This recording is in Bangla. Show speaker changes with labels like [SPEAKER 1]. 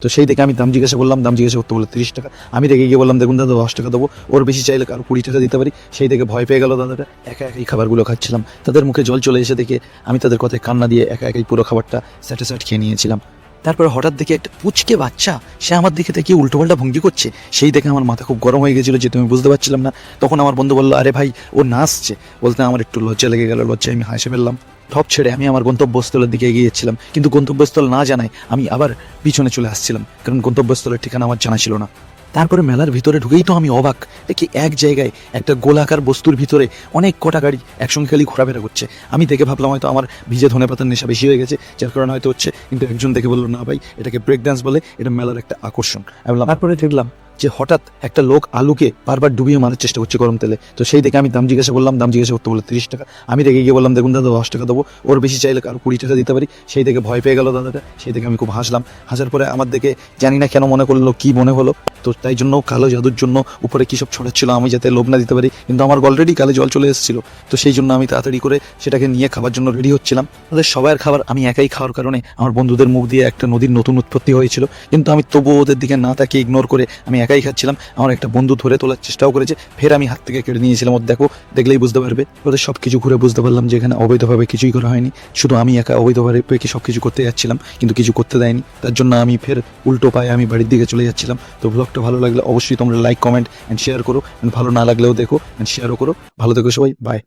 [SPEAKER 1] তো সেই দেখে আমি দাম জিজ্ঞাসা করলাম, দাম জিজ্ঞাসা করতে বলে 30 টাকা। আমি রেগে গিয়ে বললাম, দেখুন দাদা 10 টাকা দেবো, ওর বেশি চাইলে কারো 20 টাকা দিতে পারি। সেই দেখে ভয় পেয়ে গেল দাদাটা। একা একাই খাবারগুলো খাচ্ছিলাম, তাদের মুখে জল চলে এসে দেখে আমি তাদের কথায় কান্না দিয়ে একা একাই পুরো খাবারটা স্যাটিসফাইড খেয়ে নিয়েছিলাম। তারপরে হঠাৎ দেখে একটা পুচকে বাচ্চা সে আমার দিকে থেকে উল্টোপাল্টা ভঙ্গি করছে। সেই দেখে আমার মাথা খুব গরম হয়ে গেছিলো, যে তুমি বুঝতে পারছিলাম না। তখন আমার বন্ধু বললো, আরে ভাই ও নাচছে। বলতে আমার একটু লজ্জা লেগে গেল, লজ্জায় আমি হাসে ফেললাম। ঠপ ছেড়ে আমি আমার গন্তব্যস্থলের দিকে এগিয়েছিলাম, কিন্তু গন্তব্যস্থল না জানায় আমি আবার পিছনে চলে আসছিলাম, কারণ গন্তব্যস্থলের ঠিকানা আমার জানা ছিল না। তারপরে মেলার ভিতরে ঢুকেই তো আমি অবাক, দেখি এক জায়গায় একটা গোলাকার বস্তুর ভিতরে অনেক কটা গাড়ি একসঙ্গে খালি ঘোরাফেরা করছে। আমি দেখে ভাবলাম হয়তো আমার ভিজে ধনে পাতার নেশা বেশি হয়ে গেছে, যার কারণে হয়তো হচ্ছে। কিন্তু একজন দেখে বললো, না ভাই এটাকে ব্রেক ডান্স বলে, এটা মেলার একটা আকর্ষণ। আমি বললাম, তারপরে দেখলাম যে হঠাৎ একটা লোক আলুকে বারবার ডুবিয়ে মারার চেষ্টা করছে গরম তেলে। তো সেই দেখে আমি দাম জিজ্ঞাসা করলাম, দাম জিজ্ঞাসা করতে বলে 30 টাকা। আমি রেগে গিয়ে বললাম, দেখুন দাদা 10 টাকা দেবো, ওর বেশি চাইলে কারো 20 টাকা দিতে পারি। সেই দেখে ভয় পেয়ে গেল দাদাটা। সেই দেখে আমি খুব হাসলাম। হাসার পরে আমার দেখে জানি না কেন মনে করলো, কি মনে হলো, তো তাই জন্য কালো জাদুর জন্য উপরে কী সব ছড়াচ্ছিল, আমি যাতে লোভ না দিতে পারি। কিন্তু আমার অলরেডি গালে জল চলে এসেছিল। তো সেই জন্য আমি তাড়াতাড়ি করে সেটাকে নিয়ে খাবার জন্য রেডি হচ্ছিলাম। তাদের সবার খাবার আমি একাই খাওয়ার কারণে আমার বন্ধুদের মুখ দিয়ে একটা নদীর নতুন উৎপত্তি হয়েছিল। কিন্তু আমি তবুও ওদের দিকে না তাকিয়ে ইগনোর করে আমি একাই খাচ্ছিলাম। আমার একটা বন্ধু ধরে তোলার চেষ্টাও করেছে, ফের আমি হাত থেকে কেড়ে নিয়েছিলাম। ওর দেখো, দেখলেই বুঝতে পারবে। ওদের সব কিছু ঘুরে বুঝতে পারলাম যে এখানে অবৈধভাবে কিছুই করা হয়নি, শুধু আমি একা অবৈধভাবে কি সব কিছু করতে যাচ্ছিলাম, কিন্তু কিছু করতে দেয়নি। তার জন্য আমি ফের উল্টো পায়ে আমি বাড়ির দিকে চলে যাচ্ছিলাম। তো ব্লগটা ভালো লাগলে অবশ্যই তোমরা লাইক, কমেন্ট অ্যান্ড শেয়ার করো। ভালো না লাগলেও দেখো অ্যান্ড শেয়ারও করো। ভালো থেকো সবাই, বাই।